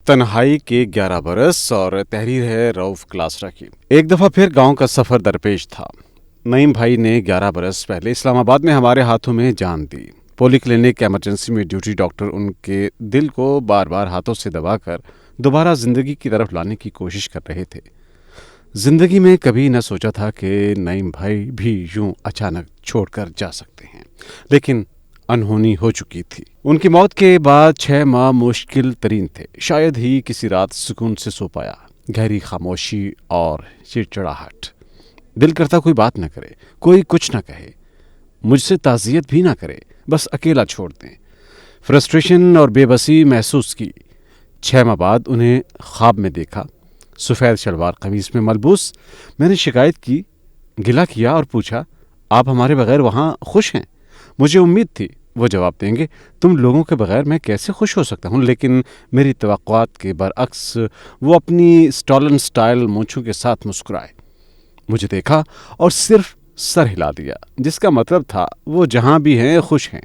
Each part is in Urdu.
تنہائی کے 11 برس اور تحریر ہے رؤف کلاسرا کی۔ ایک دفعہ پھر گاؤں کا سفر درپیش تھا۔ نعیم بھائی نے 11 برس پہلے اسلام آباد میں ہمارے ہاتھوں میں جان دی۔ پولی کلینک ایمرجنسی میں ڈیوٹی ڈاکٹر ان کے دل کو بار بار ہاتھوں سے دبا کر دوبارہ زندگی کی طرف لانے کی کوشش کر رہے تھے۔ زندگی میں کبھی نہ سوچا تھا کہ نعیم بھائی بھی یوں اچانک چھوڑ کر جا سکتے ہیں، لیکن انہونی ہو چکی تھی۔ ان کی موت کے بعد 6 ماہ مشکل ترین تھے۔ شاید ہی کسی رات سکون سے سو پایا۔ گہری خاموشی اور چڑچڑاہٹ۔ دل کرتا کوئی بات نہ کرے، کوئی کچھ نہ کہے، مجھ سے تعزیت بھی نہ کرے، بس اکیلا چھوڑ دیں۔ فرسٹریشن اور بے بسی محسوس کی۔ 6 ماہ بعد انہیں خواب میں دیکھا، سفید شلوار قمیص میں ملبوس۔ میں نے شکایت کی، گلہ کیا اور پوچھا، آپ ہمارے بغیر وہاں خوش ہیں؟ مجھے امید تھی وہ جواب دیں گے، تم لوگوں کے بغیر میں کیسے خوش ہو سکتا ہوں، لیکن میری توقعات کے برعکس وہ اپنی اسٹالن سٹائل مونچھوں کے ساتھ مسکرائے، مجھے دیکھا اور صرف سر ہلا دیا، جس کا مطلب تھا وہ جہاں بھی ہیں خوش ہیں۔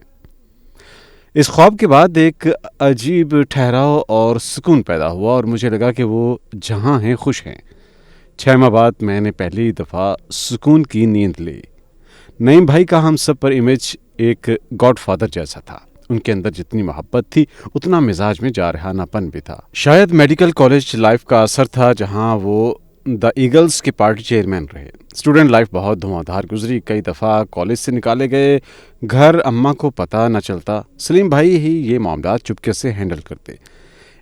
اس خواب کے بعد ایک عجیب ٹھہراؤ اور سکون پیدا ہوا اور مجھے لگا کہ وہ جہاں ہیں خوش ہیں۔ 6 ماہ بعد میں نے پہلی دفعہ سکون کی نیند لی۔ نعیم بھائی کا ہم سب پر امیج ایک گاڈ فادر جیسا تھا۔ ان کے اندر جتنی محبت تھی اتنا مزاج میں جارحانہ پن بھی تھا۔ شاید میڈیکل کالج لائف کا اثر تھا جہاں وہ دا ایگلز کے پارٹی چیئرمین رہے۔ اسٹوڈنٹ لائف بہت دھواں دھار گزری۔ کئی دفعہ کالج سے نکالے گئے، گھر اماں کو پتہ نہ چلتا۔ سلیم بھائی ہی یہ معاملات چپکے سے ہینڈل کرتے۔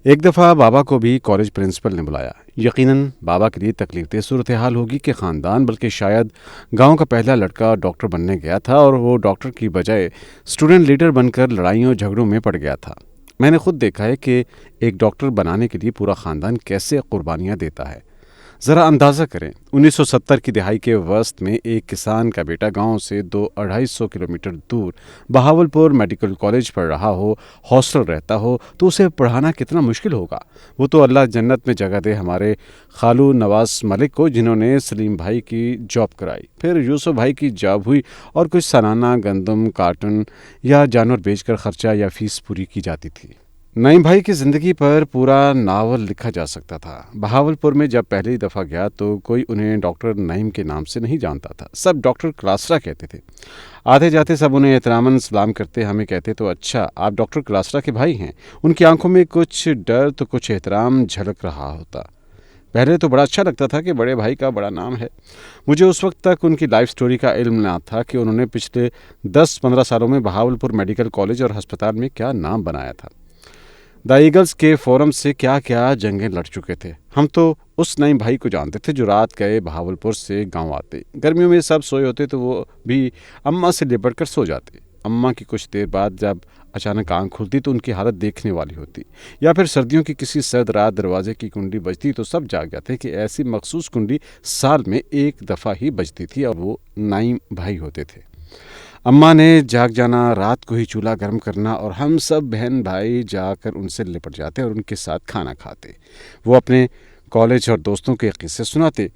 ایک دفعہ بابا کو بھی کالج پرنسپل نے بلایا۔ یقیناً بابا کے لیے تکلیف دہ صورتحال ہوگی کہ خاندان بلکہ شاید گاؤں کا پہلا لڑکا ڈاکٹر بننے گیا تھا اور وہ ڈاکٹر کی بجائے اسٹوڈنٹ لیڈر بن کر لڑائیوں جھگڑوں میں پڑ گیا تھا۔ میں نے خود دیکھا ہے کہ ایک ڈاکٹر بنانے کے لیے پورا خاندان کیسے قربانیاں دیتا ہے۔ ذرا اندازہ کریں، 1970 کی دہائی کے وسط میں ایک کسان کا بیٹا گاؤں سے 200-250 کلومیٹر دور بہاولپور میڈیکل کالج پڑھ رہا ہو، ہاسٹل رہتا ہو تو اسے پڑھانا کتنا مشکل ہوگا۔ وہ تو اللہ جنت میں جگہ دے ہمارے خالو نواز ملک کو، جنہوں نے سلیم بھائی کی جاب کرائی، پھر یوسف بھائی کی جاب ہوئی اور کچھ سالانہ گندم، کاٹن یا جانور بیچ کر خرچہ یا فیس پوری کی جاتی تھی۔ نعیم بھائی کی زندگی پر پورا ناول لکھا جا سکتا تھا۔ بہاولپور میں جب پہلی دفعہ گیا تو کوئی انہیں ڈاکٹر نعیم کے نام سے نہیں جانتا تھا، سب ڈاکٹر کلاسرا کہتے تھے۔ آتے جاتے سب انہیں احتراماً سلام کرتے، ہمیں کہتے تو اچھا آپ ڈاکٹر کلاسرا کے بھائی ہیں۔ ان کی آنکھوں میں کچھ ڈر تو کچھ احترام جھلک رہا ہوتا۔ پہلے تو بڑا اچھا لگتا تھا کہ بڑے بھائی کا بڑا نام ہے۔ مجھے اس وقت تک ان کی لائف سٹوری کا علم نہ تھا کہ انہوں نے پچھلے 10-15 سالوں میں بہاولپور میڈیکل کالج اور ہسپتال میں کیا نام بنایا تھا۔ دا ایگلز کے فورم سے کیا کیا جنگیں لڑ چکے تھے۔ ہم تو اس نعیم بھائی کو جانتے تھے جو رات گئے بہاولپور سے گاؤں آتے، گرمیوں میں سب سوئے ہوتے تو وہ بھی اماں سے لپٹ کر سو جاتے۔ اماں کی کچھ دیر بعد جب اچانک آنکھ کھلتی تو ان کی حالت دیکھنے والی ہوتی، یا پھر سردیوں کی کسی سرد رات دروازے کی کنڈی بجتی تو سب جاگ جاتے کہ ایسی مخصوص کنڈی سال میں ایک دفعہ ہی بجتی تھی اور وہ نعیم بھائی ہوتے تھے۔ اماں نے جاگ جانا، رات کو ہی چولہا گرم کرنا اور ہم سب بہن بھائی جا کر ان سے لپٹ جاتے اور ان کے ساتھ کھانا کھاتے۔ وہ اپنے کالج اور دوستوں کے قصے سناتے،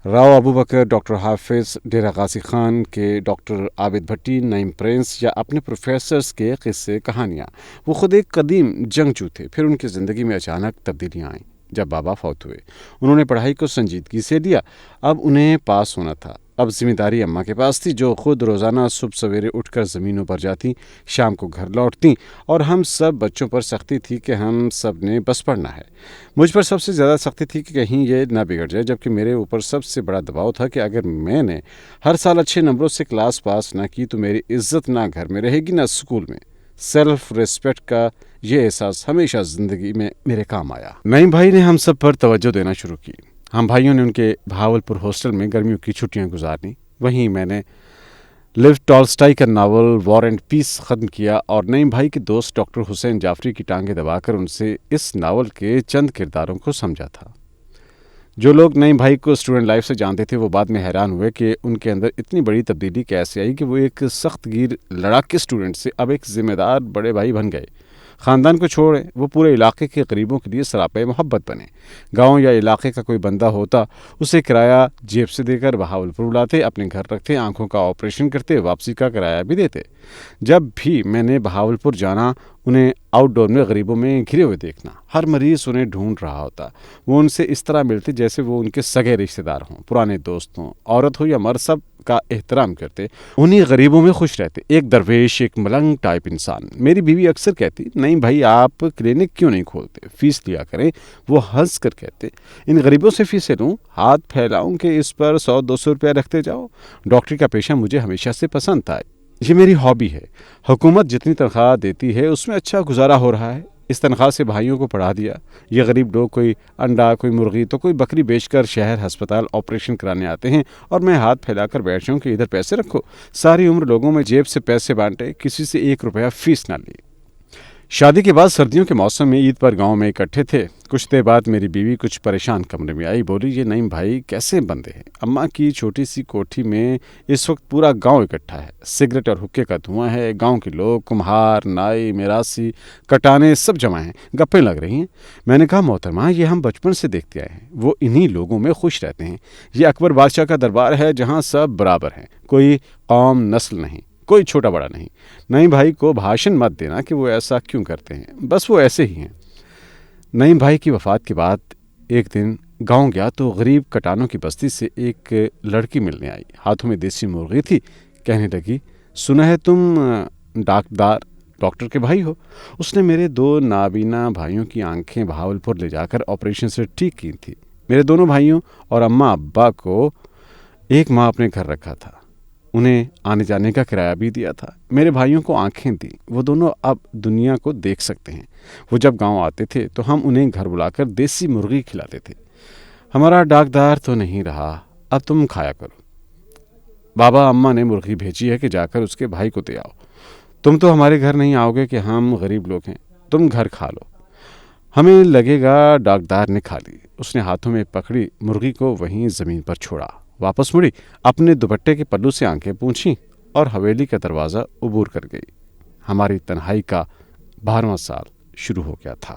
راؤ ابو بکر، ڈاکٹر حافظ، ڈیرہ غازی خان کے ڈاکٹر عابد بھٹی، نعیم پرنس یا اپنے پروفیسرز کے قصے کہانیاں۔ وہ خود ایک قدیم جنگجو تھے۔ پھر ان کی زندگی میں اچانک تبدیلیاں آئیں جب بابا فوت ہوئے۔ انہوں نے پڑھائی کو سنجیدگی سے لیا، اب انہیں پاس ہونا تھا۔ اب ذمہ داری اماں کے پاس تھی، جو خود روزانہ صبح سویرے اٹھ کر زمینوں پر جاتی، شام کو گھر لوٹتی، اور ہم سب بچوں پر سختی تھی کہ ہم سب نے بس پڑھنا ہے۔ مجھ پر سب سے زیادہ سختی تھی کہ کہیں یہ نہ بگڑ جائے، جبکہ میرے اوپر سب سے بڑا دباؤ تھا کہ اگر میں نے ہر سال اچھے نمبروں سے کلاس پاس نہ کی تو میری عزت نہ گھر میں رہے گی نہ اسکول میں۔ سیلف ریسپیکٹ کا یہ احساس ہمیشہ زندگی میں میرے کام آیا۔ نعیم بھائی نے ہم سب پر توجہ دینا شروع کی۔ ہم بھائیوں نے ان کے بہاولپور ہاسٹل میں گرمیوں کی چھٹیاں گزارنی۔ وہیں میں نے لیو ٹالسٹائی کا ناول وار اینڈ پیس ختم کیا اور نعیم بھائی کے دوست ڈاکٹر حسین جعفری کی ٹانگیں دبا کر ان سے اس ناول کے چند کرداروں کو سمجھا تھا۔ جو لوگ نعیم بھائی کو اسٹوڈنٹ لائف سے جانتے تھے وہ بعد میں حیران ہوئے کہ ان کے اندر اتنی بڑی تبدیلی کیسے آئی کہ وہ ایک سخت گیر لڑاکے اسٹوڈنٹ سے اب ایک ذمہ دار بڑے بھائی بن گئے۔ خاندان کو چھوڑیں، وہ پورے علاقے کے غریبوں کے لیے سراپے محبت بنے۔ گاؤں یا علاقے کا کوئی بندہ ہوتا، اسے کرایہ جیب سے دے کر بہاولپور بلاتے، اپنے گھر رکھتے، آنکھوں کا آپریشن کرتے، واپسی کا کرایہ بھی دیتے۔ جب بھی میں نے بہاولپور جانا انہیں آؤٹ ڈور میں غریبوں میں گھرے ہوئے دیکھنا، ہر مریض انہیں ڈھونڈ رہا ہوتا، وہ ان سے اس طرح ملتے جیسے وہ ان کے سگے رشتے دار ہوں، پرانے دوست ہوں، عورت ہو یا مرد سب کا احترام کرتے، انہیں غریبوں میں خوش رہتے، ایک درویش، ایک ملنگ ٹائپ انسان۔ میری بیوی اکثر کہتی، نہیں بھائی آپ کلینک کیوں نہیں کھولتے، فیس لیا کریں۔ وہ ہنس کر کہتے، ان غریبوں سے فیسیں لوں، ہاتھ پھیلاؤں کہ اس پر 100-200 روپیہ رکھتے جاؤ؟ ڈاکٹری کا پیشہ مجھے ہمیشہ سے پسند تھا، یہ میری ہابی ہے۔ حکومت جتنی تنخواہ دیتی ہے اس میں اچھا گزارا ہو رہا ہے، اس تنخواہ سے بھائیوں کو پڑھا دیا۔ یہ غریب لوگ کوئی انڈا، کوئی مرغی تو کوئی بکری بیچ کر شہر ہسپتال آپریشن کرانے آتے ہیں، اور میں ہاتھ پھیلا کر بیٹھ جاؤں کہ ادھر پیسے رکھو۔ ساری عمر لوگوں میں جیب سے پیسے بانٹے، کسی سے 1 روپیہ فیس نہ لی۔ شادی کے بعد سردیوں کے موسم میں عید پر گاؤں میں اکٹھے تھے۔ کچھ دیر بعد میری بیوی کچھ پریشان کمرے میں آئی، بولی یہ نعیم بھائی کیسے بندے ہیں؟ اماں کی چھوٹی سی کوٹھی میں اس وقت پورا گاؤں اکٹھا ہے، سگریٹ اور حکے کا دھواں ہے، گاؤں کے لوگ، کمہار، نائی، میراثی، کٹانے سب جمع ہیں، گپیں لگ رہی ہیں۔ میں نے کہا محترمہ یہ ہم بچپن سے دیکھتے آئے ہیں، وہ انہی لوگوں میں خوش رہتے ہیں۔ یہ اکبر بادشاہ کا دربار ہے جہاں سب برابر ہیں، کوئی قوم نسل نہیں، کوئی چھوٹا بڑا نہیں۔ نعیم بھائی کو بھاشن مت دینا کہ وہ ایسا کیوں کرتے ہیں، بس وہ ایسے ہی ہیں۔ نعیم بھائی کی وفات کے بعد ایک دن گاؤں گیا تو غریب کٹانوں کی بستی سے ایک لڑکی ملنے آئی، ہاتھوں میں دیسی مرغی تھی۔ کہنے لگی سنا ہے تم ڈاکٹر کے بھائی ہو؟ اس نے میرے 2 نابینا بھائیوں کی آنکھیں بہاولپور لے جا کر آپریشن سے ٹھیک کی تھی۔ میرے دونوں بھائیوں اور اماں ابا کو ایک ماہ اپنے گھر رکھا تھا، انہیں آنے جانے کا کرایہ بھی دیا تھا۔ میرے بھائیوں کو آنکھیں دی، وہ دونوں اب دنیا کو دیکھ سکتے ہیں۔ وہ جب گاؤں آتے تھے تو ہم انہیں گھر بلا کر دیسی مرغی کھلاتے تھے۔ ہمارا ڈاکدار تو نہیں رہا، اب تم کھایا کرو۔ بابا اماں نے مرغی بھیجی ہے کہ جا کر اس کے بھائی کو دے آؤ۔ تم تو ہمارے گھر نہیں آؤ گے کہ ہم غریب لوگ ہیں، تم گھر کھا لو، ہمیں لگے گا ڈاکدار نے کھا لی۔ اس نے ہاتھوں میں پکڑی مرغی کو وہیں زمین پر چھوڑا، واپس مڑی، اپنے دوپٹے کے پلو سے آنکھیں پونچھیں اور حویلی کا دروازہ عبور کر گئی۔ ہماری تنہائی کا 12واں سال شروع ہو گیا تھا۔